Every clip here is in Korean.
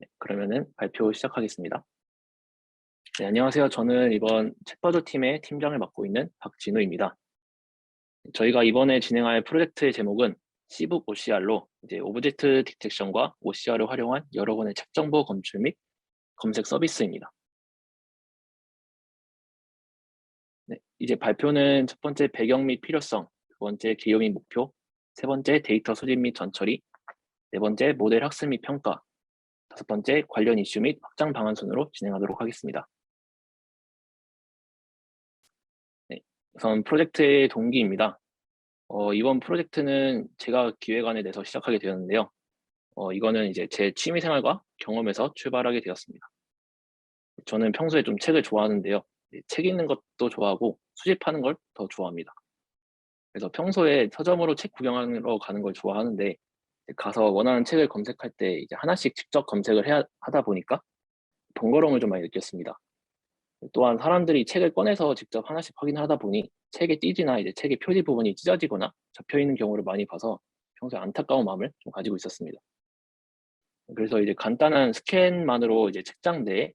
네, 그러면은 발표 시작하겠습니다. 네, 안녕하세요. 저는 이번 챗버드 팀의 팀장을 맡고 있는 박진우입니다. 저희가 이번에 진행할 프로젝트의 제목은 C북 OCR로 이제 오브젝트 디텍션과 OCR을 활용한 여러 권의 책 정보 검출 및 검색 서비스입니다. 네, 이제 발표는 첫 번째 배경 및 필요성, 두 번째 기여 및 목표, 세 번째 데이터 수집 및 전처리, 네 번째 모델 학습 및 평가, 다섯 번째 관련 이슈 및 확장 방안 순으로 진행하도록 하겠습니다. 네, 우선 프로젝트의 동기입니다. 이번 프로젝트는 제가 기획안에 내서 시작하게 되었는데요. 이거는 이제 제 취미생활과 경험에서 출발하게 되었습니다. 저는 평소에 좀 책을 좋아하는데요. 책 읽는 것도 좋아하고 수집하는 걸 더 좋아합니다. 그래서 평소에 서점으로 책 구경하러 가는 걸 좋아하는데 이제 가서 원하는 책을 검색할 때 이제 하나씩 직접 검색을 해야 하다 보니까 번거로움을 좀 많이 느꼈습니다. 또한 사람들이 책을 꺼내서 직접 하나씩 확인하다 보니 책의 띠지나 이제 책의 표지 부분이 찢어지거나 접혀 있는 경우를 많이 봐서 평소에 안타까운 마음을 좀 가지고 있었습니다. 그래서 이제 간단한 스캔만으로 이제 책장 내에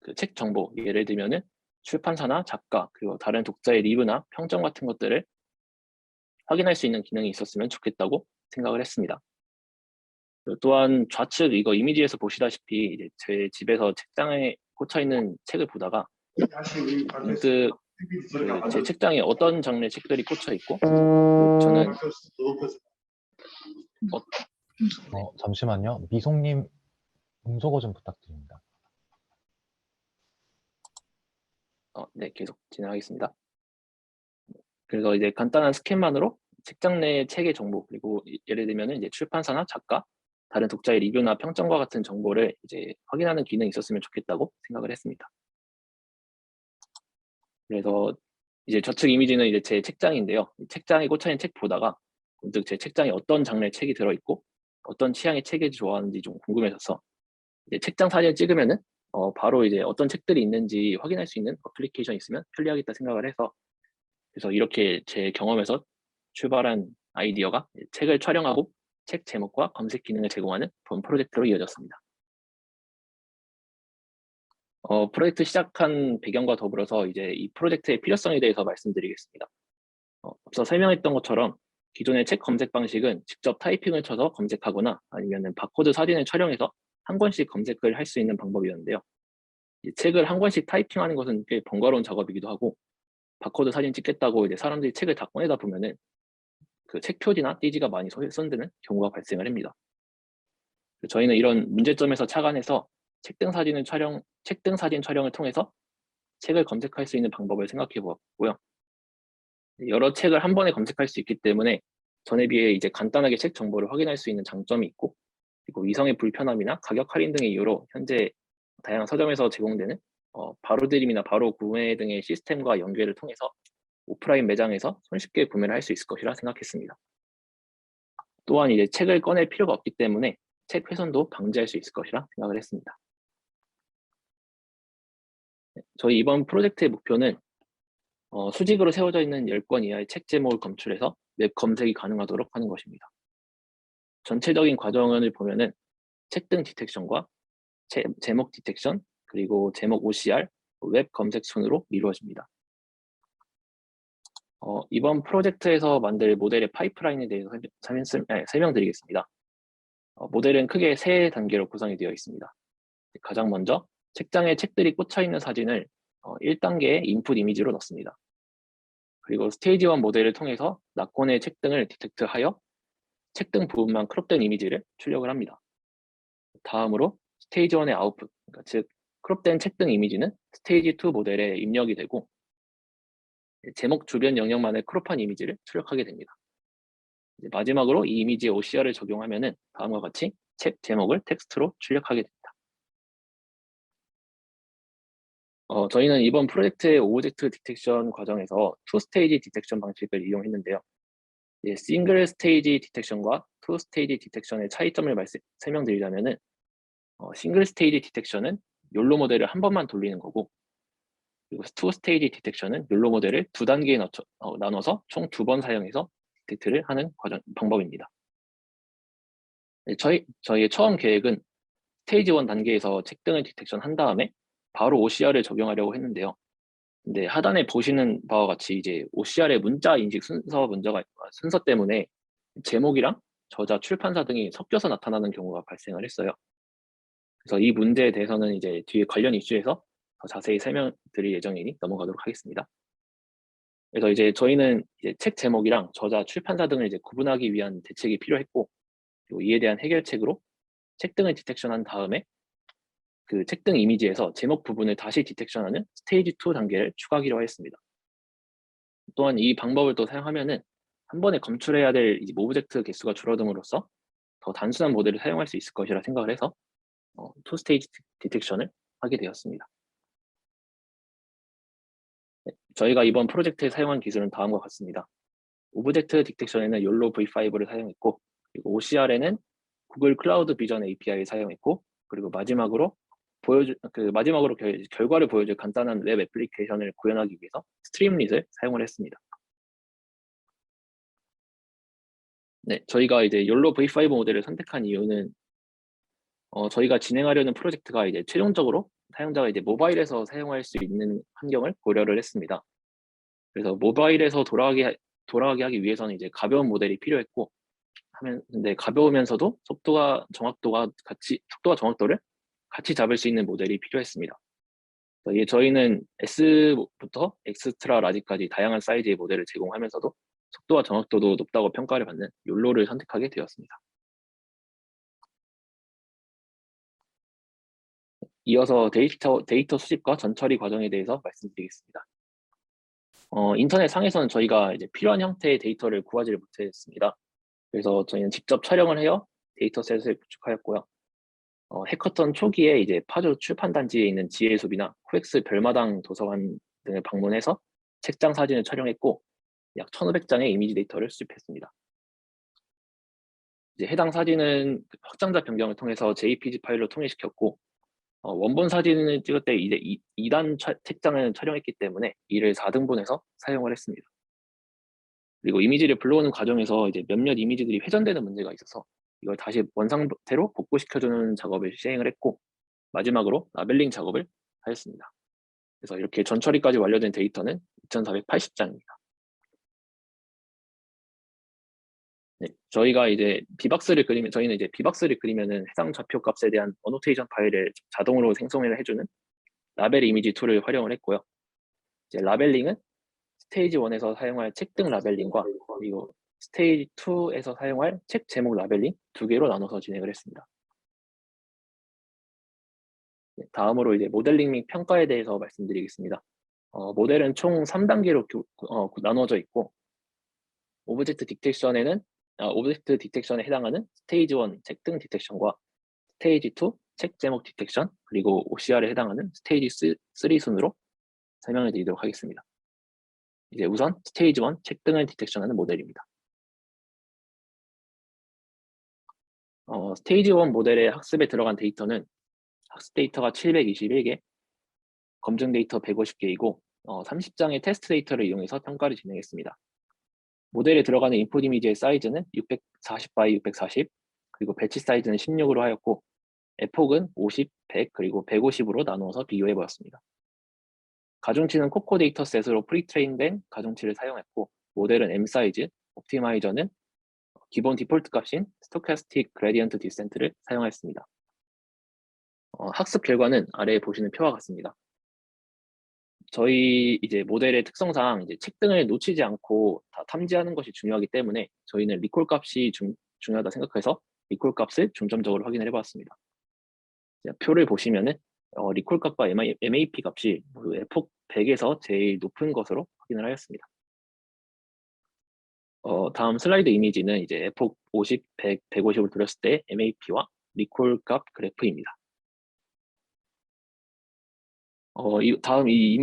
그 책 정보, 예를 들면은 출판사나 작가, 그리고 다른 독자의 리뷰나 평점 같은 것들을 확인할 수 있는 기능이 있었으면 좋겠다고 생각을 했습니다. 그리고 또한 좌측 이거 이미지에서 보시다시피 이제 제 집에서 책장에 꽂혀 있는 책을 보다가 문득 그 제 책장에 어떤 장르의 책들이 꽂혀 있고 저는 네. 잠시만요. 미송님 음소거 좀 부탁드립니다. 네, 계속 진행하겠습니다. 그래서 이제 간단한 스캔만으로 책장 내의 책의 정보, 그리고 예를 들면은 이제 출판사나 작가, 다른 독자의 리뷰나 평점과 같은 정보를 이제 확인하는 기능이 있었으면 좋겠다고 생각을 했습니다. 그래서 이제 좌측 이미지는 이제 제 책장인데요. 책장에 꽂혀 있는 책 보다가 문득 제 책장에 어떤 장르의 책이 들어있고 어떤 취향의 책을 좋아하는지 좀 궁금해져서 이제 책장 사진을 찍으면은 바로 이제 어떤 책들이 있는지 확인할 수 있는 어플리케이션이 있으면 편리하겠다 생각을 해서, 그래서 이렇게 제 경험에서 출발한 아이디어가 책을 촬영하고 책 제목과 검색 기능을 제공하는 본 프로젝트로 이어졌습니다. 프로젝트 시작한 배경과 더불어서 이제 이 프로젝트의 필요성에 대해서 말씀드리겠습니다. 앞서 설명했던 것처럼 기존의 책 검색 방식은 직접 타이핑을 쳐서 검색하거나 아니면은 바코드 사진을 촬영해서 한 권씩 검색을 할 수 있는 방법이었는데요. 이 책을 한 권씩 타이핑하는 것은 꽤 번거로운 작업이기도 하고, 바코드 사진 찍겠다고 이제 사람들이 책을 다 꺼내다 보면은 그 책 표지나 띠지가 많이 손드는 경우가 발생을 합니다. 저희는 이런 문제점에서 착안해서 책 등 사진 촬영을 통해서 책을 검색할 수 있는 방법을 생각해 보았고요. 여러 책을 한 번에 검색할 수 있기 때문에 전에 비해 이제 간단하게 책 정보를 확인할 수 있는 장점이 있고, 그리고 위성의 불편함이나 가격 할인 등의 이유로 현재 다양한 서점에서 제공되는 바로 드림이나 바로 구매 등의 시스템과 연계를 통해서 오프라인 매장에서 손쉽게 구매를 할 수 있을 것이라 생각했습니다. 또한 이제 책을 꺼낼 필요가 없기 때문에 책 훼손도 방지할 수 있을 것이라 생각을 했습니다. 저희 이번 프로젝트의 목표는 수직으로 세워져 있는 10권 이하의 책 제목을 검출해서 웹 검색이 가능하도록 하는 것입니다. 전체적인 과정을 보면은 책 등 디텍션과 제목 디텍션, 그리고 제목 OCR, 웹 검색 순으로 이루어집니다. 이번 프로젝트에서 만들 모델의 파이프라인에 대해서 설명드리겠습니다. 모델은 크게 세 단계로 구성이 되어 있습니다. 가장 먼저 책장에 책들이 꽂혀 있는 사진을 1단계의 인풋 이미지로 넣습니다. 그리고 스테이지 1 모델을 통해서 낙권의 책 등을 디텍트하여 책 등 부분만 크롭된 이미지를 출력을 합니다. 다음으로 스테이지 1의 아웃풋, 그러니까 즉 크롭된 책 등 이미지는 스테이지 2 모델에 입력이 되고 제목 주변 영역만의 크롭한 이미지를 출력하게 됩니다. 마지막으로 이 이미지에 OCR을 적용하면은 다음과 같이 책 제목을 텍스트로 출력하게 됩니다. 저희는 이번 프로젝트의 오브젝트 디텍션 과정에서 투 스테이지 디텍션 방식을 이용했는데요. 싱글 스테이지 디텍션과 투 스테이지 디텍션의 차이점을 설명드리자면은 싱글 스테이지 디텍션은 욜로 모델을 한 번만 돌리는 거고, 그리고 투 스테이지 디텍션은 욜로 모델을 두 단계에 나눠서 총 2번 사용해서 디텍트를 하는 방법입니다. 저희의 처음 계획은 스테이지 1 단계에서 책 등을 디텍션 한 다음에 바로 OCR을 적용하려고 했는데요. 근데 하단에 보시는 바와 같이 이제 OCR의 문자 인식 순서 때문에 제목이랑 저자, 출판사 등이 섞여서 나타나는 경우가 발생을 했어요. 그래서 이 문제에 대해서는 이제 뒤에 관련 이슈에서 더 자세히 설명드릴 예정이니 넘어가도록 하겠습니다. 그래서 이제 저희는 이제 책 제목이랑 저자, 출판사 등을 이제 구분하기 위한 대책이 필요했고, 그리고 이에 대한 해결책으로 책 등을 디텍션한 다음에 그 책 등 이미지에서 제목 부분을 다시 디텍션하는 스테이지 2 단계를 추가하기로 했습니다. 또한 이 방법을 또 사용하면은 한 번에 검출해야 될 이제 오브젝트 개수가 줄어듦으로써 더 단순한 모델을 사용할 수 있을 것이라 생각을 해서 투 스테이지 디텍션을 하게 되었습니다. 네, 저희가 이번 프로젝트에 사용한 기술은 다음과 같습니다. 오브젝트 디텍션에는 YOLO V5를 사용했고, 그리고 OCR에는 구글 클라우드 비전 API를 사용했고, 그리고 마지막으로 결과를 보여줄 간단한 웹 애플리케이션을 구현하기 위해서 스트림릿을 사용을 했습니다. 네, 저희가 이제 YOLO V5 모델을 선택한 이유는 저희가 진행하려는 프로젝트가 이제 최종적으로 사용자가 이제 모바일에서 사용할 수 있는 환경을 고려를 했습니다. 그래서 모바일에서 돌아가게 하기 위해서는 이제 가벼운 모델이 필요했고, 근데 가벼우면서도 속도와 정확도를 같이 잡을 수 있는 모델이 필요했습니다. 저희는 S부터 엑스트라 라지까지 다양한 사이즈의 모델을 제공하면서도 속도와 정확도도 높다고 평가를 받는 YOLO를 선택하게 되었습니다. 이어서 데이터 수집과 전처리 과정에 대해서 말씀드리겠습니다. 인터넷 상에서는 저희가 이제 필요한 형태의 데이터를 구하지를 못했습니다. 그래서 저희는 직접 촬영을 해서 데이터셋을 구축하였고요. 해커톤 초기에 이제 파주 출판단지에 있는 지혜숲이나 코엑스 별마당 도서관 등을 방문해서 책장 사진을 촬영했고, 약 1,500장의 이미지 데이터를 수집했습니다. 이제 해당 사진은 확장자 변경을 통해서 JPG 파일로 통일시켰고, 원본 사진을 찍을 때 이제 2단 책장을 촬영했기 때문에 이를 4등분해서 사용을 했습니다. 그리고 이미지를 불러오는 과정에서 이제 몇몇 이미지들이 회전되는 문제가 있어서 이걸 다시 원상태로 복구시켜주는 작업을 시행을 했고, 마지막으로 라벨링 작업을 하였습니다. 그래서 이렇게 전처리까지 완료된 데이터는 2,480장입니다. 네, 저희는 이제 비박스를 그리면은 해당 좌표 값에 대한 어노테이션 파일을 자동으로 생성을 해주는 라벨 이미지 툴을 활용을 했고요. 이제 라벨링은 스테이지 1에서 사용할 책 등 라벨링과 그리고 스테이지 2에서 사용할 책 제목 라벨링 두 개로 나눠서 진행을 했습니다. 네, 다음으로 이제 모델링 및 평가에 대해서 말씀드리겠습니다. 모델은 총 3단계로 나누어져 있고, 오브젝트 디텍션에 해당하는 스테이지 1 책 등 디텍션과 스테이지 2 책 제목 디텍션, 그리고 OCR에 해당하는 스테이지 3 순으로 설명을 드리도록 하겠습니다. 이제 우선 스테이지 1 책 등을 디텍션하는 모델입니다. 스테이지 1 모델의 학습에 들어간 데이터는 학습 데이터가 721개, 검증 데이터 150개이고 30장의 테스트 데이터를 이용해서 평가를 진행했습니다. 모델에 들어가는 인풋 이미지의 사이즈는 640 by 640, 그리고 배치 사이즈는 16으로 하였고, 에폭은 50, 100, 그리고 150으로 나누어서 비교해 보았습니다. 가중치는 코코 데이터셋으로 프리트레인된 가중치를 사용했고, 모델은 M 사이즈, 옵티마이저는 기본 디폴트 값인 스토캐스틱 그레디언트 디센트를 사용하였습니다. 학습 결과는 아래에 보시는 표와 같습니다. 저희 이제 모델의 특성상 이제 책 등을 놓치지 않고 다 탐지하는 것이 중요하기 때문에 저희는 리콜 값이 중요하다 생각해서 리콜 값을 중점적으로 확인을 해봤습니다. 표를 보시면은 리콜 값과 MAP 값이 모두 에폭 100에서 제일 높은 것으로 확인을 하였습니다. 다음 슬라이드 이미지는 이제 에폭 50, 100, 150을 들었을 때 MAP와 리콜 값 그래프입니다. 다음 이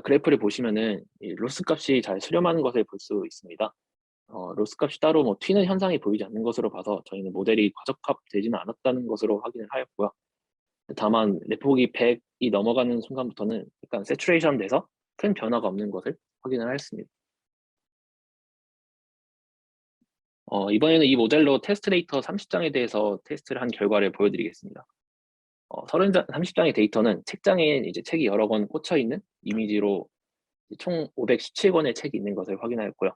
그래프를 보시면은 이 로스 값이 잘 수렴하는 것을 볼 수 있습니다. 로스 값이 따로 뭐 튀는 현상이 보이지 않는 것으로 봐서 저희는 모델이 과적합되지는 않았다는 것으로 확인을 하였고요. 다만 내폭이 100이 넘어가는 순간부터는 약간 세츄레이션 돼서 큰 변화가 없는 것을 확인을 하였습니다. 이번에는 이 모델로 테스트 데이터 30장에 대해서 테스트를 한 결과를 보여드리겠습니다. 30장, 30장의 데이터는 책장에 이제 책이 여러 권 꽂혀 있는 이미지로 총 517권의 책이 있는 것을 확인하였고요.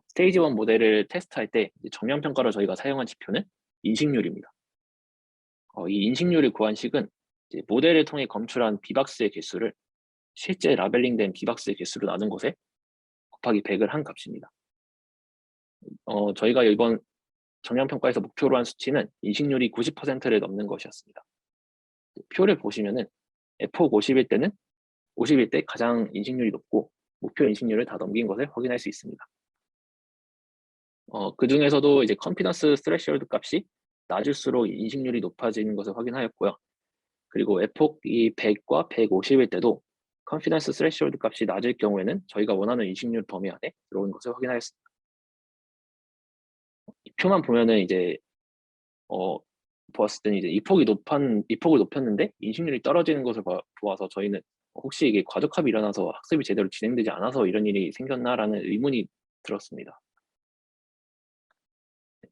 스테이지 1 모델을 테스트할 때 정량 평가로 저희가 사용한 지표는 인식률입니다. 이 인식률을 구한 식은 이제 모델을 통해 검출한 비박스의 개수를 실제 라벨링된 비박스의 개수로 나눈 것에 곱하기 100을 한 값입니다. 저희가 이번 정량 평가에서 목표로 한 수치는 인식률이 90%를 넘는 것이었습니다. 표를 보시면은 F4 50일 때 가장 인식률이 높고 목표 인식률을 다 넘긴 것을 확인할 수 있습니다. 그 중에서도 이제 컨피던스 스레시홀드 값이 낮을수록 인식률이 높아지는 것을 확인하였고요. 그리고 F4이 100과 150일 때도 컨피던스 스레시홀드 값이 낮을 경우에는 저희가 원하는 인식률 범위 안에 들어오는 것을 확인하였습니다. 이 표만 보면은 이제 보았을 때는 이제 입폭을 높였는데 인식률이 떨어지는 것을 보아서 저희는 혹시 이게 과적합이 일어나서 학습이 제대로 진행되지 않아서 이런 일이 생겼나라는 의문이 들었습니다.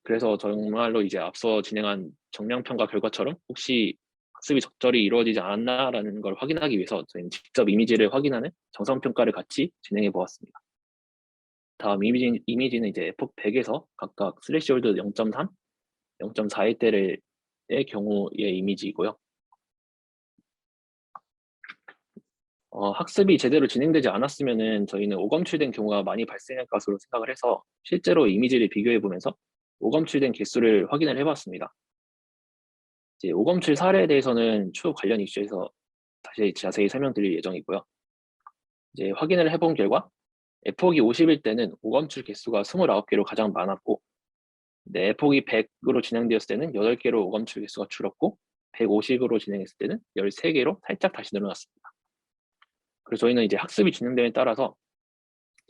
그래서 정말로 이제 앞서 진행한 정량 평가 결과처럼 혹시 학습이 적절히 이루어지지 않았나라는 걸 확인하기 위해서 저희는 직접 이미지를 확인하는 정성 평가를 같이 진행해 보았습니다. 다음 이미지는 이제 F100에서 각각 스레시홀드 0.3, 0.4일 때의 경우의 이미지이고요. 학습이 제대로 진행되지 않았으면은 저희는 오검출된 경우가 많이 발생할 것으로 생각을 해서 실제로 이미지를 비교해 보면서 오검출된 개수를 확인을 해봤습니다. 이제 오검출 사례에 대해서는 추후 관련 이슈에서 다시 자세히 설명드릴 예정이고요. 이제 확인을 해본 결과 F폭이 50일 때는 오검출 개수가 29개로 가장 많았고, F폭이 100으로 진행되었을 때는 8개로 오검출 개수가 줄었고, 150으로 진행했을 때는 13개로 살짝 다시 늘어났습니다. 그래서 저희는 이제 학습이 진행됨에 따라서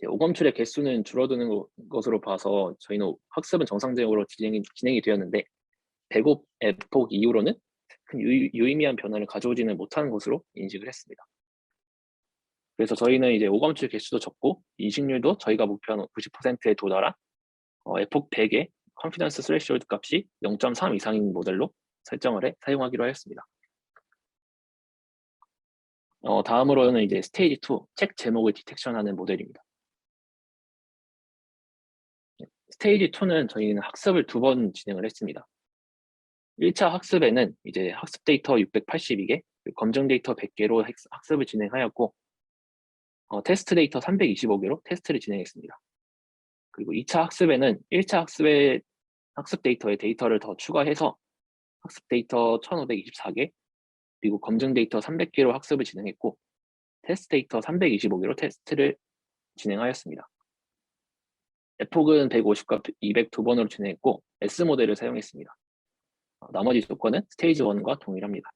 오검출의 개수는 줄어드는 것으로 봐서 저희는 학습은 정상적으로 진행이 되었는데 105 F폭 이후로는 큰 유의미한 변화를 가져오지는 못하는 것으로 인식을 했습니다. 그래서 저희는 이제 오검출 개수도 적고 인식률도 저희가 목표한 90%에 도달한 F폭 100의 컨피던스 스레시홀드 값이 0.3 이상인 모델로 설정을 해 사용하기로 하였습니다. 다음으로는 이제 스테이지 2 책 제목을 디텍션하는 모델입니다. 스테이지 2는 저희는 학습을 2번 진행을 했습니다. 1차 학습에는 이제 학습 데이터 682개, 검증 데이터 100개로 학습을 진행하였고, 테스트 데이터 325개로 테스트를 진행했습니다. 그리고 2차 학습에는 1차 학습의 학습 데이터에 데이터를 더 추가해서 학습 데이터 1524개, 그리고 검증 데이터 300개로 학습을 진행했고, 테스트 데이터 325개로 테스트를 진행하였습니다. F폭은 150과 202번으로 진행했고, S 모델을 사용했습니다. 나머지 조건은 스테이지 1과 동일합니다.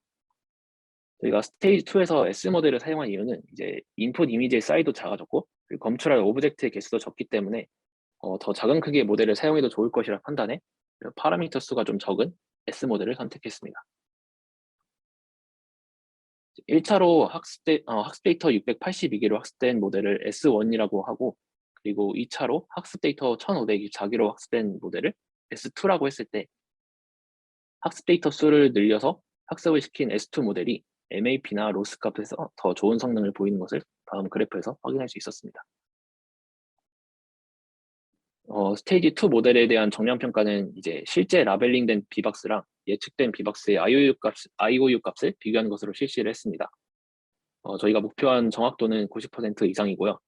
저희가 스테이지 2에서 S 모델을 사용한 이유는 이제 인풋 이미지의 사이즈도 작아졌고 검출할 오브젝트의 개수도 적기 때문에 더 작은 크기의 모델을 사용해도 좋을 것이라 판단해 파라미터 수가 좀 적은 S 모델을 선택했습니다. 1차로 학습 데이터 682개로 학습된 모델을 S1이라고 하고, 그리고 2차로 학습 데이터 1524개로 학습된 모델을 S2라고 했을 때 학습 데이터 수를 늘려서 학습을 시킨 S2 모델이 MAP나 로스 값에서 더 좋은 성능을 보이는 것을 다음 그래프에서 확인할 수 있었습니다. 스테이지 2 모델에 대한 정량 평가는 이제 실제 라벨링된 B박스랑 예측된 B박스의 IOU 값을 비교하는 것으로 실시를 했습니다. 저희가 목표한 정확도는 90% 이상이고요.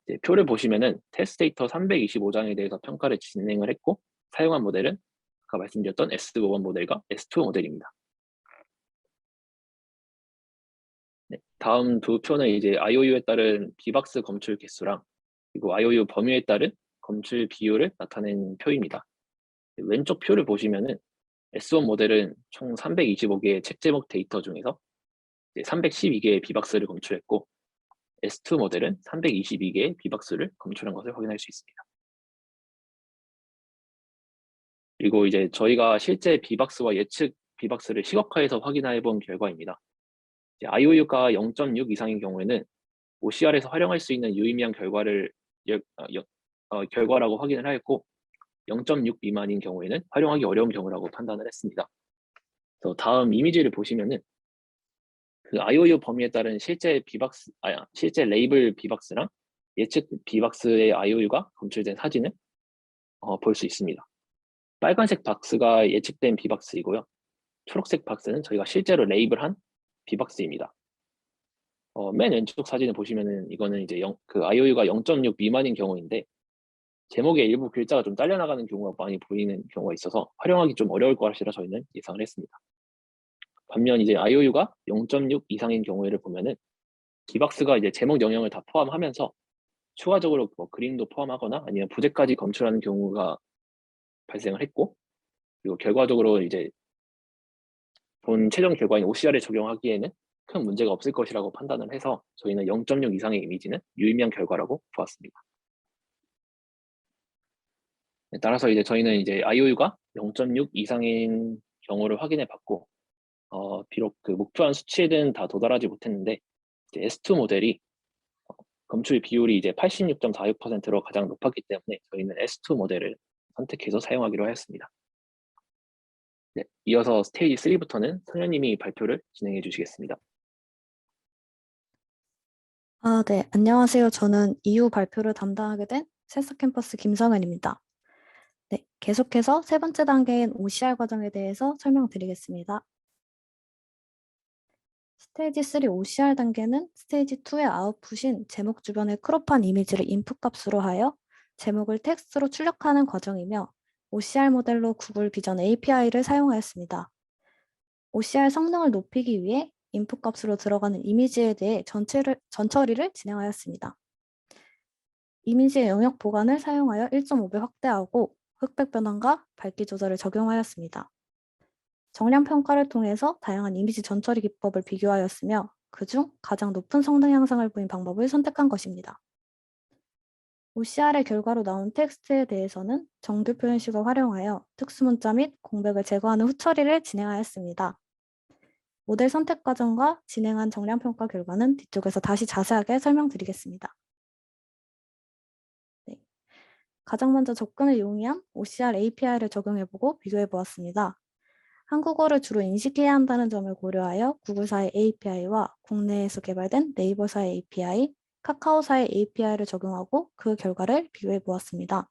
이제 표를 보시면은 테스트 데이터 325장에 대해서 평가를 진행을 했고, 사용한 모델은 아까 말씀드렸던 S1 모델과 S2 모델입니다. 네, 다음 두 표는 이제 IOU에 따른 B박스 검출 개수랑 그리고 IOU 범위에 따른 검출 비율을 나타낸 표입니다. 왼쪽 표를 보시면은 S1 모델은 총 325개의 책 제목 데이터 중에서 312개의 B박스를 검출했고, S2 모델은 322개의 B박스를 검출한 것을 확인할 수 있습니다. 그리고 이제 저희가 실제 B박스와 예측 B박스를 시각화해서 확인해 본 결과입니다. IOU가 0.6 이상인 경우에는 OCR에서 활용할 수 있는 유의미한 결과라고 확인을 하였고, 0.6 미만인 경우에는 활용하기 어려운 경우라고 판단을 했습니다. 그래서 다음 이미지를 보시면은 그 IOU 범위에 따른 실제 레이블 B박스랑 예측 B박스의 IOU가 검출된 사진을 볼 수 있습니다. 빨간색 박스가 예측된 B박스이고요. 초록색 박스는 저희가 실제로 레이블한 B박스입니다. 맨 왼쪽 사진을 보시면은 이거는 이제 그 IOU가 0.6 미만인 경우인데 제목의 일부 글자가 좀 잘려나가는 경우가 많이 보이는 경우가 있어서 활용하기 좀 어려울 것이라 저희는 예상을 했습니다. 반면 이제 IOU가 0.6 이상인 경우를 보면은 B박스가 이제 제목 영역을 다 포함하면서 추가적으로 뭐 그림도 포함하거나 아니면 부제까지 검출하는 경우가 발생을 했고, 그리고 결과적으로 이제 본 최종 결과인 OCR에 적용하기에는 큰 문제가 없을 것이라고 판단을 해서 저희는 0.6 이상의 이미지는 유의미한 결과라고 보았습니다. 따라서 이제 저희는 이제 IOU가 0.6 이상인 경우를 확인해 봤고, 비록 그 목표한 수치에는 다 도달하지 못했는데 이제 S2 모델이 검출 비율이 이제 86.46%로 가장 높았기 때문에 저희는 S2 모델을 선택해서 사용하기로 하였습니다. 네, 이어서 스테이지 3부터는 선현님이 발표를 진행해 주시겠습니다. 네. 안녕하세요. 저는 이후 발표를 담당하게 된 셀사 캠퍼스 김성은입니다. 네. 계속해서 세 번째 단계인 OCR 과정에 대해서 설명드리겠습니다. 스테이지 3 OCR 단계는 스테이지 2의 아웃풋인 제목 주변의 크롭한 이미지를 인풋 값으로 하여 제목을 텍스트로 출력하는 과정이며 OCR 모델로 구글 비전 API를 사용하였습니다. OCR 성능을 높이기 위해 인풋 값으로 들어가는 이미지에 대해 전처리를 진행하였습니다. 이미지의 영역 보관을 사용하여 1.5배 확대하고 흑백 변환과 밝기 조절을 적용하였습니다. 정량 평가를 통해서 다양한 이미지 전처리 기법을 비교하였으며 그중 가장 높은 성능 향상을 보인 방법을 선택한 것입니다. OCR의 결과로 나온 텍스트에 대해서는 정규 표현식을 활용하여 특수문자 및 공백을 제거하는 후처리를 진행하였습니다. 모델 선택 과정과 진행한 정량 평가 결과는 뒤쪽에서 다시 자세하게 설명드리겠습니다. 네. 가장 먼저 접근을 용이한 OCR API를 적용해보고 비교해보았습니다. 한국어를 주로 인식해야 한다는 점을 고려하여 구글사의 API와 국내에서 개발된 네이버사의 API, 카카오사의 API를 적용하고 그 결과를 비교해보았습니다.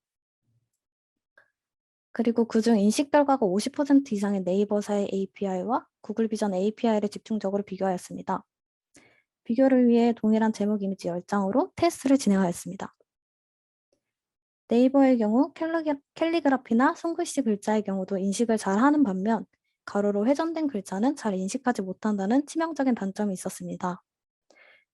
그리고 그중 인식 결과가 50% 이상의 네이버사의 API와 구글 비전 API를 집중적으로 비교하였습니다. 비교를 위해 동일한 제목 이미지 10장으로 테스트를 진행하였습니다. 네이버의 경우 캘리그라피나 손글씨 글자의 경우도 인식을 잘 하는 반면 가로로 회전된 글자는 잘 인식하지 못한다는 치명적인 단점이 있었습니다.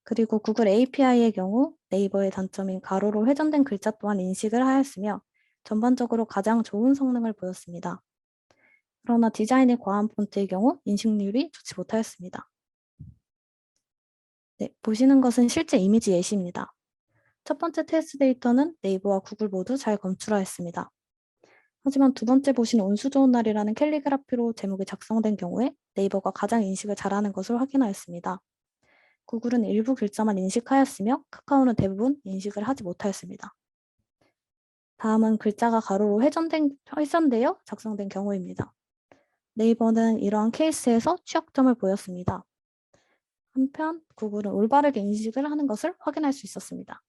그리고 구글 API의 경우 네이버의 단점인 가로로 회전된 글자 또한 인식을 하였으며 전반적으로 가장 좋은 성능을 보였습니다. 그러나 디자인이 과한 폰트의 경우 인식률이 좋지 못하였습니다. 네, 보시는 것은 실제 이미지 예시입니다. 첫 번째 테스트 데이터는 네이버와 구글 모두 잘 검출하였습니다. 하지만 두 번째 보신 운수 좋은 날이라는 캘리그라피로 제목이 작성된 경우에 네이버가 가장 인식을 잘하는 것을 확인하였습니다. 구글은 일부 글자만 인식하였으며 카카오는 대부분 인식을 하지 못하였습니다. 다음은 글자가 가로로 회전되어 작성된 경우입니다. 네이버는 이러한 케이스에서 취약점을 보였습니다. 한편 구글은 올바르게 인식을 하는 것을 확인할 수 있었습니다.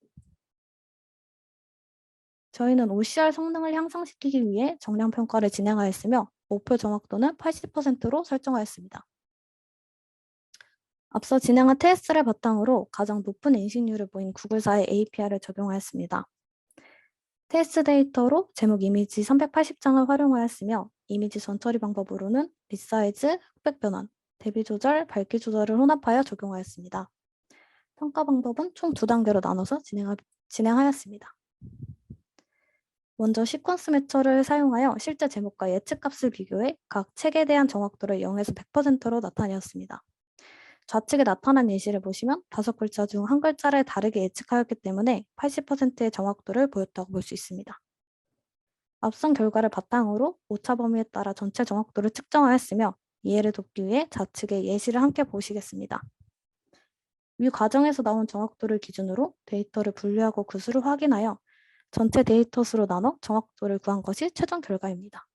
저희는 OCR 성능을 향상시키기 위해 정량 평가를 진행하였으며 목표 정확도는 80%로 설정하였습니다. 앞서 진행한 테스트를 바탕으로 가장 높은 인식률을 보인 구글사의 API를 적용하였습니다. 테스트 데이터로 제목 이미지 380장을 활용하였으며 이미지 전처리 방법으로는 리사이즈, 흑백 변환, 대비 조절, 밝기 조절을 혼합하여 적용하였습니다. 평가 방법은 총 2단계로 나눠서 진행하였습니다. 먼저 시퀀스 매처를 사용하여 실제 제목과 예측값을 비교해 각 책에 대한 정확도를 0에서 100%로 나타내었습니다. 좌측에 나타난 예시를 보시면 5글자 중 1글자를 다르게 예측하였기 때문에 80%의 정확도를 보였다고 볼 수 있습니다. 앞선 결과를 바탕으로 오차 범위에 따라 전체 정확도를 측정하였으며 이해를 돕기 위해 좌측의 예시를 함께 보시겠습니다. 위 과정에서 나온 정확도를 기준으로 데이터를 분류하고 그 수를 확인하여 전체 데이터 수로 나눠 정확도를 구한 것이 최종 결과입니다.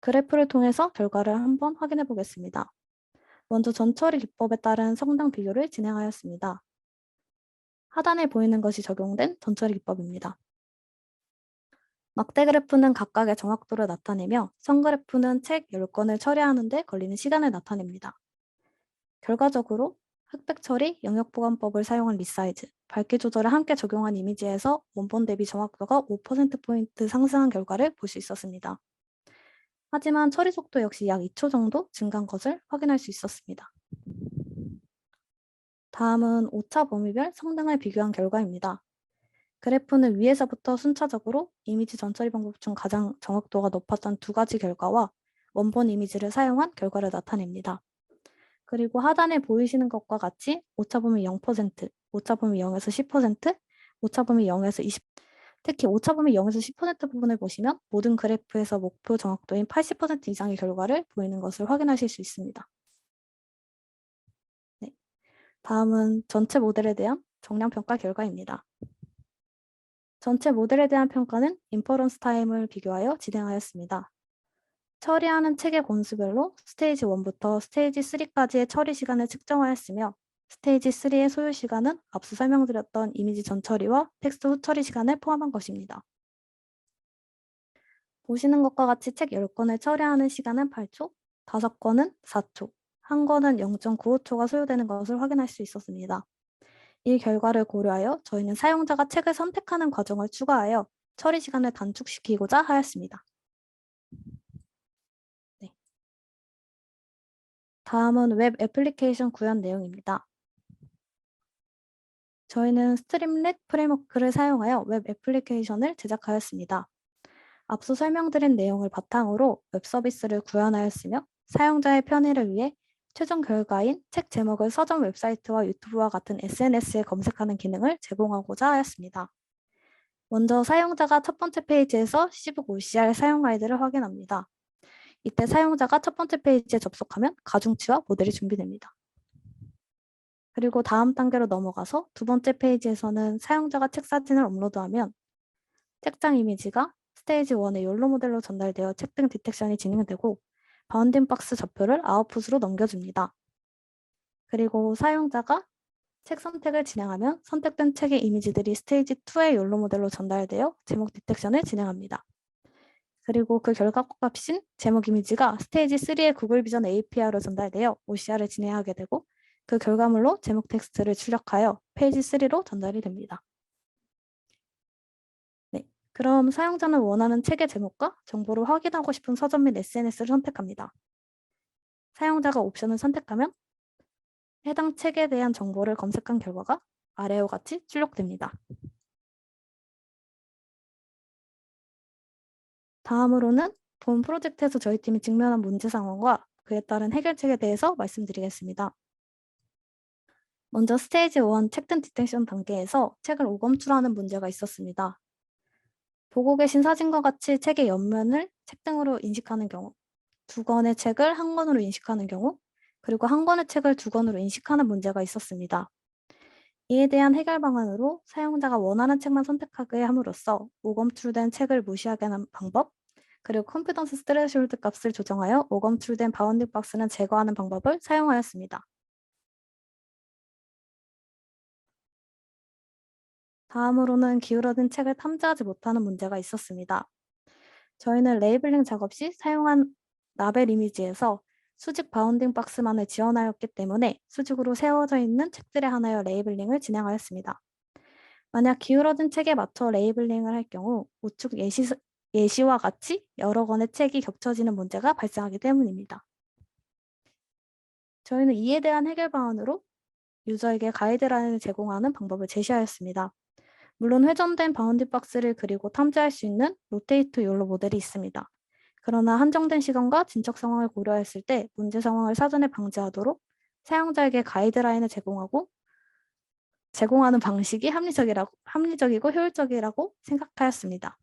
그래프를 통해서 결과를 한번 확인해 보겠습니다. 먼저 전처리 기법에 따른 성당 비교를 진행하였습니다. 하단에 보이는 것이 적용된 전처리 기법입니다. 막대 그래프는 각각의 정확도를 나타내며 선 그래프는 책 10권을 처리하는 데 걸리는 시간을 나타냅니다. 결과적으로 흑백 처리, 영역 보관법을 사용한 리사이즈, 밝기 조절을 함께 적용한 이미지에서 원본 대비 정확도가 5%포인트 상승한 결과를 볼 수 있었습니다. 하지만 처리 속도 역시 약 2초 정도 증가한 것을 확인할 수 있었습니다. 다음은 오차 범위별 성능을 비교한 결과입니다. 그래프는 위에서부터 순차적으로 이미지 전처리 방법 중 가장 정확도가 높았던 두 가지 결과와 원본 이미지를 사용한 결과를 나타냅니다. 그리고 하단에 보이시는 것과 같이 오차범위 0%, 오차범위 0에서 10%, 오차범위 0에서 20%, 특히 오차범위 0에서 10% 부분을 보시면 모든 그래프에서 목표 정확도인 80% 이상의 결과를 보이는 것을 확인하실 수 있습니다. 네. 다음은 전체 모델에 대한 정량평가 결과입니다. 전체 모델에 대한 평가는 인퍼런스 타임을 비교하여 진행하였습니다. 처리하는 책의 권수별로 스테이지 1부터 스테이지 3까지의 처리 시간을 측정하였으며 스테이지 3의 소요 시간은 앞서 설명드렸던 이미지 전처리와 텍스트 후처리 시간을 포함한 것입니다. 보시는 것과 같이 책 10권을 처리하는 시간은 8초, 5권은 4초, 1권은 0.95초가 소요되는 것을 확인할 수 있었습니다. 이 결과를 고려하여 저희는 사용자가 책을 선택하는 과정을 추가하여 처리 시간을 단축시키고자 하였습니다. 네. 다음은 웹 애플리케이션 구현 내용입니다. 저희는 스트림릿 프레임워크를 사용하여 웹 애플리케이션을 제작하였습니다. 앞서 설명드린 내용을 바탕으로 웹 서비스를 구현하였으며 사용자의 편의를 위해 최종 결과인 책 제목을 서점 웹사이트와 유튜브와 같은 SNS에 검색하는 기능을 제공하고자 하였습니다. 먼저 사용자가 첫 번째 페이지에서 C북 OCR 사용 가이드를 확인합니다. 이때 사용자가 첫 번째 페이지에 접속하면 가중치와 모델이 준비됩니다. 그리고 다음 단계로 넘어가서 두 번째 페이지에서는 사용자가 책 사진을 업로드하면 책장 이미지가 스테이지 1의 욜로 모델로 전달되어 책등 디텍션이 진행되고 바운딩 박스 좌표를 아웃풋으로 넘겨줍니다. 그리고 사용자가 책 선택을 진행하면 선택된 책의 이미지들이 스테이지 2의 욜로 모델로 전달되어 제목 디텍션을 진행합니다. 그리고 그 결과값인 제목 이미지가 스테이지 3의 구글 비전 API로 전달되어 OCR을 진행하게 되고 그 결과물로 제목 텍스트를 출력하여 페이지 3로 전달이 됩니다. 네, 그럼 사용자는 원하는 책의 제목과 정보를 확인하고 싶은 서점 및 SNS를 선택합니다. 사용자가 옵션을 선택하면 해당 책에 대한 정보를 검색한 결과가 아래와 같이 출력됩니다. 다음으로는 본 프로젝트에서 저희 팀이 직면한 문제 상황과 그에 따른 해결책에 대해서 말씀드리겠습니다. 먼저 스테이지 1 책등 디텍션 단계에서 책을 오검출하는 문제가 있었습니다. 보고 계신 사진과 같이 책의 옆면을 책등으로 인식하는 경우, 두 권의 책을 한 권으로 인식하는 경우, 그리고 한 권의 책을 두 권으로 인식하는 문제가 있었습니다. 이에 대한 해결 방안으로 사용자가 원하는 책만 선택하게 함으로써 오검출된 책을 무시하게 하는 방법, 그리고 컴피던스 스레시홀드 값을 조정하여 오검출된 바운딩 박스는 제거하는 방법을 사용하였습니다. 다음으로는 기울어진 책을 탐지하지 못하는 문제가 있었습니다. 저희는 레이블링 작업 시 사용한 라벨 이미지에서 수직 바운딩 박스만을 지원하였기 때문에 수직으로 세워져 있는 책들에 한하여 레이블링을 진행하였습니다. 만약 기울어진 책에 맞춰 레이블링을 할 경우 우측 예시와 같이 여러 권의 책이 겹쳐지는 문제가 발생하기 때문입니다. 저희는 이에 대한 해결 방안으로 유저에게 가이드라인을 제공하는 방법을 제시하였습니다. 물론 회전된 바운딩 박스를 그리고 탐지할 수 있는 로테이트 욜로 모델이 있습니다. 그러나 한정된 시간과 진척 상황을 고려했을 때 문제 상황을 사전에 방지하도록 사용자에게 가이드라인을 제공하는 방식이 합리적이고 효율적이라고 생각하였습니다.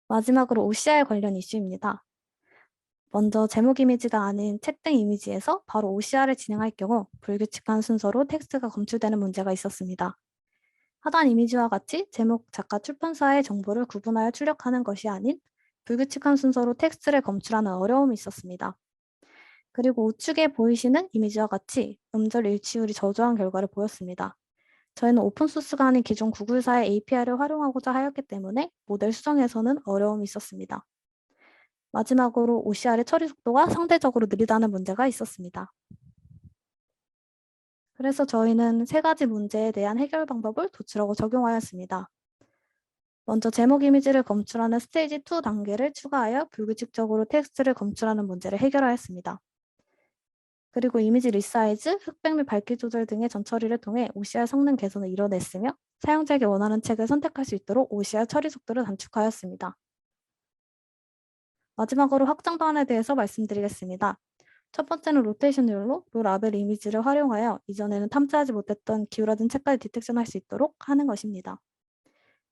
마지막으로 OCR 관련 이슈입니다. 먼저 제목 이미지가 아닌 책등 이미지에서 바로 OCR을 진행할 경우 불규칙한 순서로 텍스트가 검출되는 문제가 있었습니다. 하단 이미지와 같이 제목, 작가, 출판사의 정보를 구분하여 출력하는 것이 아닌 불규칙한 순서로 텍스트를 검출하는 어려움이 있었습니다. 그리고 우측에 보이시는 이미지와 같이 음절 일치율이 저조한 결과를 보였습니다. 저희는 오픈소스가 아닌 기존 구글사의 API를 활용하고자 하였기 때문에 모델 수정에서는 어려움이 있었습니다. 마지막으로 OCR의 처리 속도가 상대적으로 느리다는 문제가 있었습니다. 그래서 저희는 세 가지 문제에 대한 해결 방법을 도출하고 적용하였습니다. 먼저 제목 이미지를 검출하는 스테이지 2 단계를 추가하여 불규칙적으로 텍스트를 검출하는 문제를 해결하였습니다. 그리고 이미지 리사이즈, 흑백 및 밝기 조절 등의 전처리를 통해 OCR 성능 개선을 이뤄냈으며 사용자에게 원하는 책을 선택할 수 있도록 OCR 처리 속도를 단축하였습니다. 마지막으로 확장 방안에 대해서 말씀드리겠습니다. 첫 번째는 로테이션 룰로 로 라벨 이미지를 활용하여 이전에는 탐지하지 못했던 기울어진 책까지 디텍션할 수 있도록 하는 것입니다.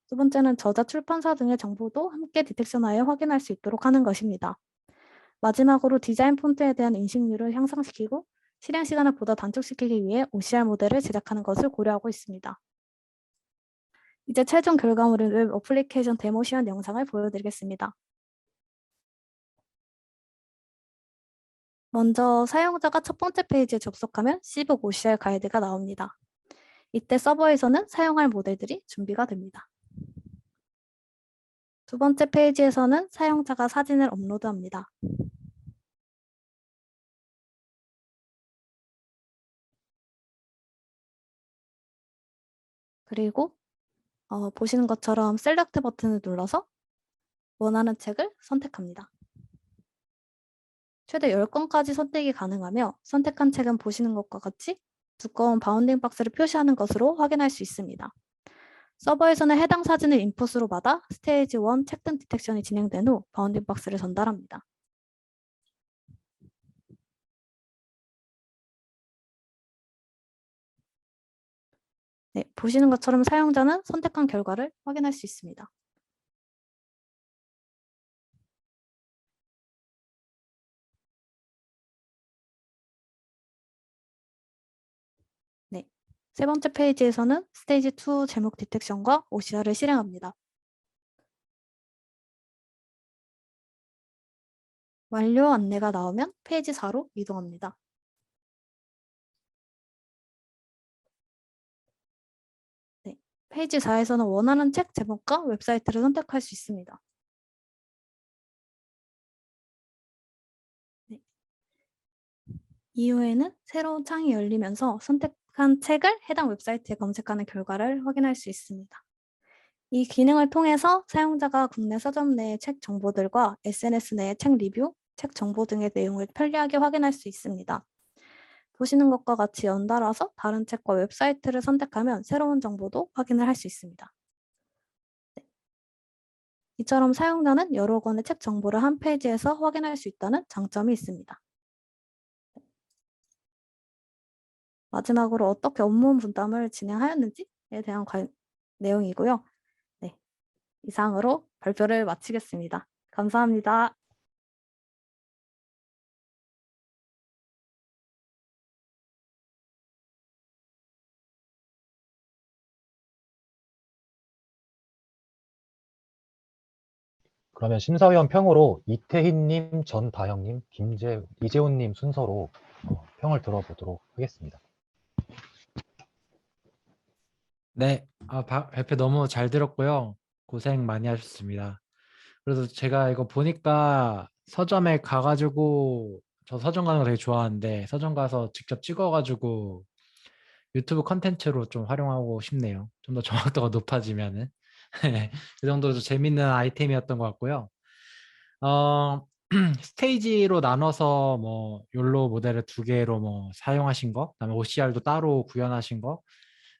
두 번째는 저자, 출판사 등의 정보도 함께 디텍션하여 확인할 수 있도록 하는 것입니다. 마지막으로 디자인 폰트에 대한 인식률을 향상시키고 실행 시간을 보다 단축시키기 위해 OCR 모델을 제작하는 것을 고려하고 있습니다. 이제 최종 결과물인 웹 어플리케이션 데모 시연 영상을 보여드리겠습니다. 먼저 사용자가 첫 번째 페이지에 접속하면 C북 OCR 가이드가 나옵니다. 이때 서버에서는 사용할 모델들이 준비가 됩니다. 두 번째 페이지에서는 사용자가 사진을 업로드합니다. 그리고 보시는 것처럼 셀렉트 버튼을 눌러서 원하는 책을 선택합니다. 최대 10권까지 선택이 가능하며 선택한 책은 보시는 것과 같이 두꺼운 바운딩 박스를 표시하는 것으로 확인할 수 있습니다. 서버에서는 해당 사진을 인풋으로 받아 스테이지 1 책등 디텍션이 진행된 후 바운딩 박스를 전달합니다. 네, 보시는 것처럼 사용자는 선택한 결과를 확인할 수 있습니다. 네, 세 번째 페이지에서는 스테이지 2 제목 디텍션과 OCR을 실행합니다. 완료 안내가 나오면 페이지 4로 이동합니다. 네, 페이지 4에서는 원하는 책 제목과 웹사이트를 선택할 수 있습니다. 네. 이후에는 새로운 창이 열리면서 선택한 책을 해당 웹사이트에 검색하는 결과를 확인할 수 있습니다. 이 기능을 통해서 사용자가 국내 서점 내의 책 정보들과 SNS 내의 책 리뷰, 책 정보 등의 내용을 편리하게 확인할 수 있습니다. 보시는 것과 같이 연달아서 다른 책과 웹사이트를 선택하면 새로운 정보도 확인을 할 수 있습니다. 네. 이처럼 사용자는 여러 권의 책 정보를 한 페이지에서 확인할 수 있다는 장점이 있습니다. 마지막으로 어떻게 업무 분담을 진행하였는지에 대한 내용이고요. 네, 이상으로 발표를 마치겠습니다. 감사합니다. 그러면 심사위원 평으로 이태희님, 전다영님, 이재훈님 순서로 평을 들어보도록 하겠습니다. 네, 발표 너무 잘 들었고요. 고생 많이 하셨습니다. 그래서 제가 이거 보니까 서점에 가가지고 저 서점 가는 거 되게 좋아하는데 서점 가서 직접 찍어가지고 유튜브 컨텐츠로 좀 활용하고 싶네요. 좀 더 정확도가 높아지면은 그 정도로 재밌는 아이템이었던 것 같고요. 스테이지로 나눠서 뭐 욜로 모델을 2개로 뭐 사용하신 거, 그다음에 OCR도 따로 구현하신 거,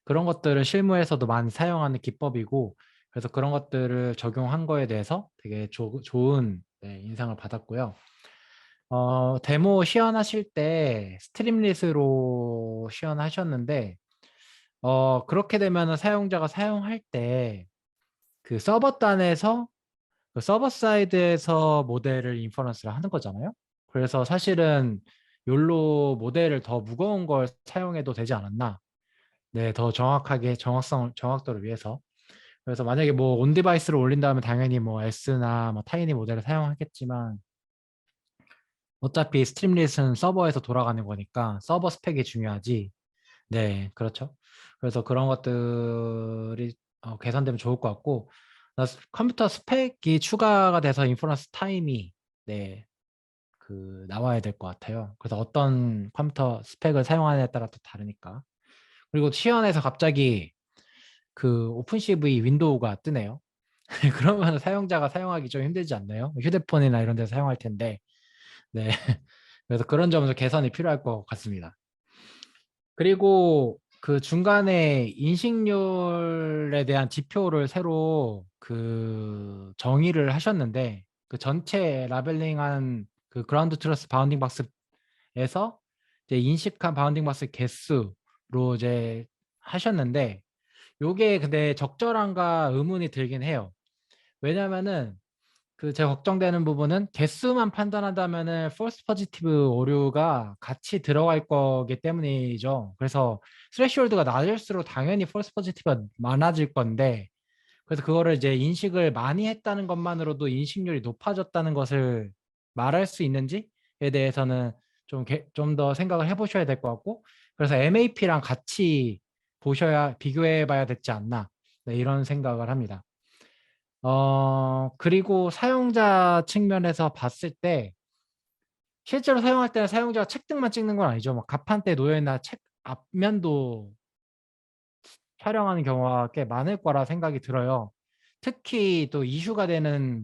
그런 것들을 실무에서도 많이 사용하는 기법이고, 그래서 그런 것들을 적용한 거에 대해서 되게 좋은 인상을 받았고요. 데모 시연하실 때 스트림릿으로 시연하셨는데 그렇게 되면은 사용자가 사용할 때 그 서버 단에서 그 서버 사이드에서 모델을 인퍼런스를 하는 거잖아요. 그래서 사실은 욜로 모델을 더 무거운 걸 사용해도 되지 않았나. 네, 더 정확하게 정확도를 위해서. 그래서 만약에 뭐 온 디바이스로 올린다면 당연히 뭐 S나 뭐 타이니 모델을 사용하겠지만 어차피 스트림릿은 서버에서 돌아가는 거니까 서버 스펙이 중요하지. 네, 그렇죠. 그래서 그런 것들이 개선되면 좋을 것 같고, 컴퓨터 스펙이 추가가 돼서 인퍼런스 타임이 네, 나와야 될 것 같아요. 그래서 어떤 컴퓨터 스펙을 사용하느냐에 따라 또 다르니까. 그리고 시연에서 갑자기 오픈CV 윈도우가 뜨네요. 그러면 사용자가 사용하기 좀 힘들지 않나요? 휴대폰이나 이런 데서 사용할 텐데. 네. 그래서 그런 점에서 개선이 필요할 것 같습니다. 그리고 그 중간에 인식률에 대한 지표를 새로 정의를 하셨는데 그 전체 라벨링한 그 그라운드 트러스 바운딩 박스에서 이제 인식한 바운딩 박스 개수로 이제 하셨는데 요게 근데 적절한가 의문이 들긴 해요. 왜냐면은 제가 걱정되는 부분은 개수만 판단한다면은 false positive 오류가 같이 들어갈 거기 때문이죠. 그래서 스레시홀드가 낮을수록 당연히 false positive가 많아질 건데 그래서 그거를 이제 인식을 많이 했다는 것만으로도 인식률이 높아졌다는 것을 말할 수 있는지에 대해서는 좀 더 생각을 해보셔야 될 것 같고 그래서 MAP랑 같이 비교해 봐야 되지 않나 네, 이런 생각을 합니다. 그리고 사용자 측면에서 봤을 때 실제로 사용할 때는 사용자가 책등만 찍는 건 아니죠. 막 가판대 놓여있나 책 앞면도 촬영하는 경우가 꽤 많을 거라 생각이 들어요. 특히 또 이슈가 되는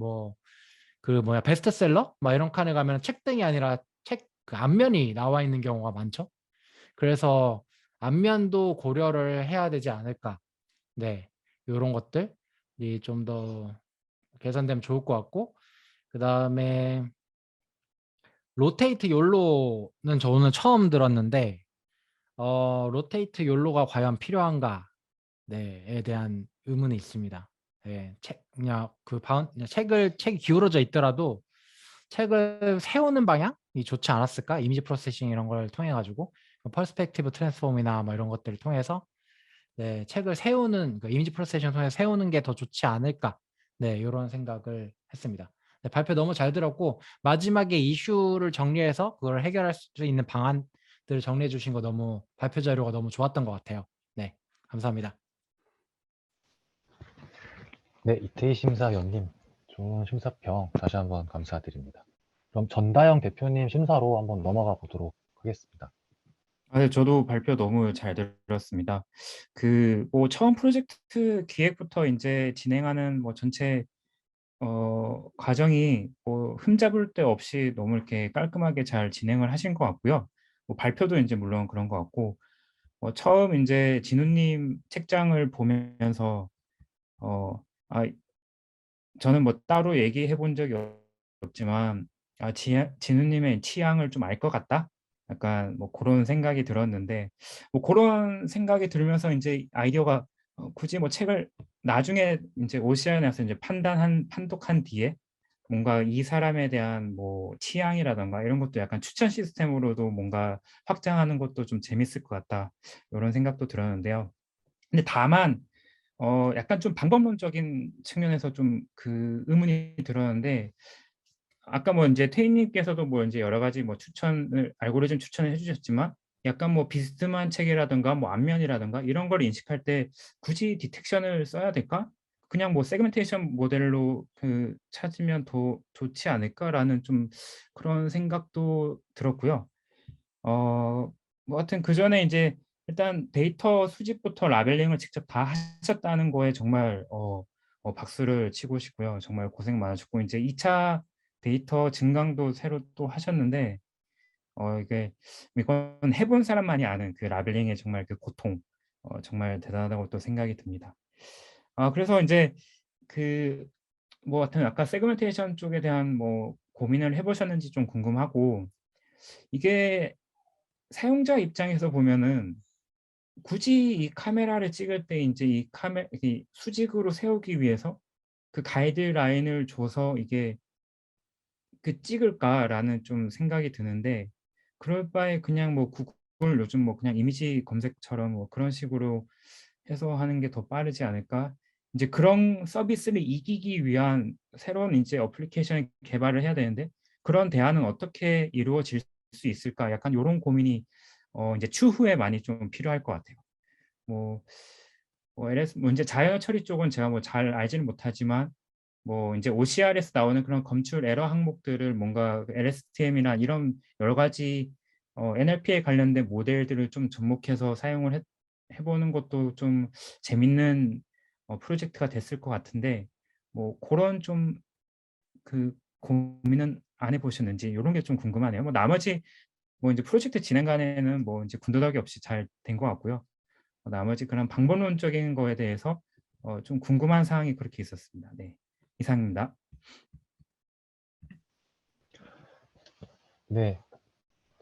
베스트셀러? 막 이런 칸에 가면 책등이 아니라 그 앞면이 나와 있는 경우가 많죠. 그래서 앞면도 고려를 해야 되지 않을까. 네. 이런 것들이 좀 더 개선되면 좋을 것 같고 그 다음에 로테이트 욜로는 저는 처음 들었는데 로테이트 욜로가 과연 필요한가 에 대한 의문이 있습니다. 네, 그냥 책이 기울어져 있더라도 책을 세우는 방향이 좋지 않았을까? 이미지 프로세싱 이런 걸 통해 가지고 퍼스펙티브 트랜스폼이나 뭐 이런 것들을 통해서 네, 책을 세우는 이미지 프로세싱 통해 세우는 게 더 좋지 않을까? 네, 이런 생각을 했습니다. 네, 발표 너무 잘 들었고 마지막에 이슈를 정리해서 그걸 해결할 수 있는 방안들을 정리해 주신 거 너무 발표 자료가 너무 좋았던 것 같아요. 네, 감사합니다. 네, 이태희 심사위원님, 좋은 심사평 다시 한번 감사드립니다. 그럼 전다영 대표님 심사로 한번 넘어가 보도록 하겠습니다. 네, 저도 발표 너무 잘 들었습니다. 뭐 처음 프로젝트 기획부터 이제 진행하는 뭐 전체 과정이 뭐 흠잡을 데 없이 너무 이렇게 깔끔하게 잘 진행을 하신 것 같고요. 뭐 발표도 이제 물론 그런 것 같고, 처음 이제 진우님 책장을 보면서 어, 아, 저는 뭐 따로 얘기해 본 적이 없지만 진우님의 취향을 좀 알 것 같다. 약간 뭐 그런 생각이 들었는데 뭐 그런 생각이 들면서 이제 아이디어가 굳이 뭐 책을 나중에 이제 OCR에 나서 이제 판독한 뒤에 뭔가 이 사람에 대한 뭐 취향이라던가 이런 것도 약간 추천 시스템으로도 뭔가 확장하는 것도 좀 재밌을 것 같다. 이런 생각도 들었는데요. 근데 다만 약간 좀 방법론적인 측면에서 좀 의문이 들었는데 아까 뭐 인제 태희님께서도 뭐 인제 여러 가지 뭐 알고리즘 추천을 해 주셨지만 약간 뭐 비스듬한 책이라든가 뭐 앞면이라든가 이런 걸 인식할 때 '굳이 디텍션을 써야 될까? 그냥 뭐 세그멘테이션 모델로 찾으면 더 좋지 않을까?'라는 좀 그런 생각도 들었고요. 뭐 하여튼 그전에 인제 일단 데이터 수집부터 라벨링을 직접 다 하셨다는 거에 정말 박수를 치고 싶고요. 정말 고생 많으셨고 인제 2차 데이터 증강도 새로 또 하셨는데 이건 해본 사람만이 아는 그 라벨링의 정말 그 고통 정말 대단하다고 또 생각이 듭니다. 그래서 인제 그 뭐 하여튼 아까 세그멘테이션 쪽에 대한 뭐 고민을 해 보셨는지 좀 궁금하고 이게 사용자 입장에서 보면은 굳이 이 카메라를 찍을 때 인제 이 수직으로 세우기 위해서 그 가이드라인을 줘서 이게 '찍을까?'라는 좀 생각이 드는데 그럴 바에 그냥 뭐 구글 요즘 뭐 그냥 이미지 검색처럼 뭐 그런 식으로 해서 하는 게 더 빠르지 않을까? 이제 그런 서비스를 이기기 위한 새로운 이제 어플리케이션 개발을 해야 되는데 그런 대안은 어떻게 이루어질 수 있을까? 약간 이런 고민이 이제 추후에 많이 좀 필요할 것 같아요. LS 이제 자연어 처리 쪽은 제가 뭐 잘 알지는 못하지만 이제 OCR에서 나오는 그런 검출 에러 항목들을 뭔가 LSTM이나 이런 여러 가지 NLP에 관련된 모델들을 좀 접목해서 사용을 해보는 것도 좀 재밌는 프로젝트가 됐을 것 같은데 그런 좀 그 고민은 안 해보셨는지 이런 게 좀 궁금하네요. 나머지 이제 프로젝트 진행간에는 이제 군더더기 없이 잘 된 것 같고요. 나머지 그런 방법론적인 거에 대해서 좀 궁금한 사항이 그렇게 있었습니다. 네, 이상입니다. 네,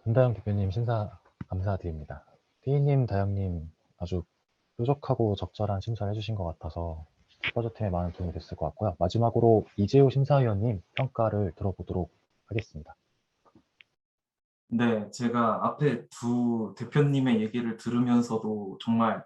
전다영 대표님 심사 감사드립니다. T님, 다영님 아주 뾰족하고 적절한 심사를 해주신 것 같아서 프로젝트에 많은 도움이 됐을 것 같고요. 마지막으로 이재호 심사위원님 평가를 들어보도록 하겠습니다. 네, 제가 앞에 두 대표님의 얘기를 들으면서도 정말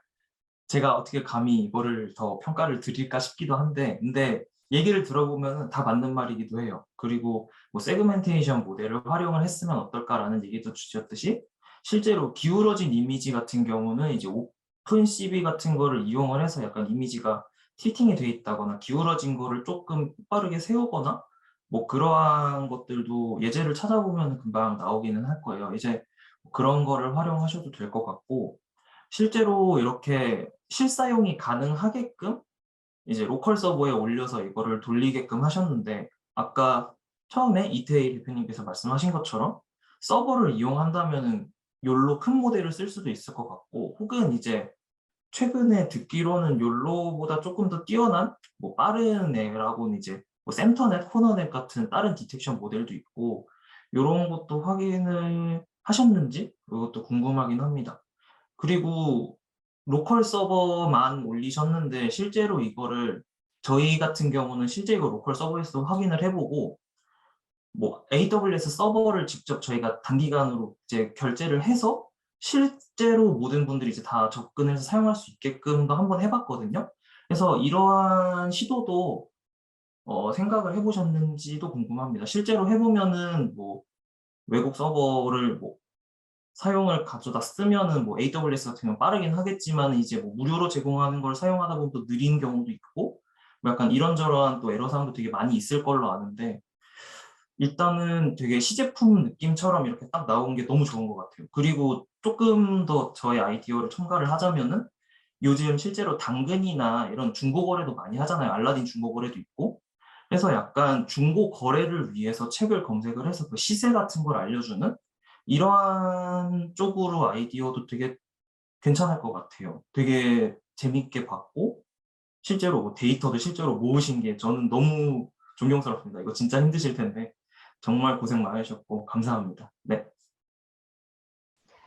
제가 어떻게 감히 이거를 더 평가를 드릴까 싶기도 한데, 근데 얘기를 들어보면 다 맞는 말이기도 해요. 그리고 세그멘테이션 모델을 활용을 했으면 어떨까라는 얘기도 주셨듯이, 실제로 기울어진 이미지 같은 경우는 이제 오픈 CV 같은 거를 이용을 해서 약간 이미지가 틸팅이 돼 있다거나 기울어진 거를 조금 빠르게 세우거나 그러한 것들도 예제를 찾아보면 금방 나오기는 할 거예요. 이제 그런 거를 활용하셔도 될 것 같고, 실제로 이렇게 실사용이 가능하게끔 이제 로컬 서버에 올려서 이거를 돌리게끔 하셨는데, 아까 처음에 이태희 대표님께서 말씀하신 것처럼 서버를 이용한다면은 욜로 큰 모델을 쓸 수도 있을 것 같고, 혹은 이제 최근에 듣기로는 욜로보다 조금 더 뛰어난 빠른 애라고는 이제 센터넷, 코너넷 같은 다른 디텍션 모델도 있고, 이런 것도 확인을 하셨는지 이것도 궁금하긴 합니다. 그리고 로컬 서버만 올리셨는데 실제로 이거를 저희 같은 경우는 실제 이거 로컬 서버에서 확인을 해보고 AWS 서버를 직접 저희가 단기간으로 이제 결제를 해서 실제로 모든 분들이 이제 다 접근해서 사용할 수 있게끔도 한번 해봤거든요. 그래서 이러한 시도도 생각을 해보셨는지도 궁금합니다. 실제로 해보면은 외국 서버를 사용을 가져다 쓰면은 AWS 같은 경우는 빠르긴 하겠지만 이제 무료로 제공하는 걸 사용하다 보면 또 느린 경우도 있고 약간 이런저런 또 애로사항도 되게 많이 있을 걸로 아는데, 일단은 되게 시제품 느낌처럼 이렇게 딱 나온 게 너무 좋은 것 같아요. 그리고 조금 더 저의 아이디어를 첨가를 하자면은, 요즘 실제로 당근이나 이런 중고 거래도 많이 하잖아요. 알라딘 중고 거래도 있고. 그래서 약간 중고 거래를 위해서 책을 검색을 해서 그 시세 같은 걸 알려주는 이러한 쪽으로 아이디어도 되게 괜찮을 것 같아요. 되게 재밌게 봤고, 실제로 데이터도 실제로 모으신 게 저는 너무 존경스럽습니다. 이거 진짜 힘드실 텐데 정말 고생 많으셨고 감사합니다. 네.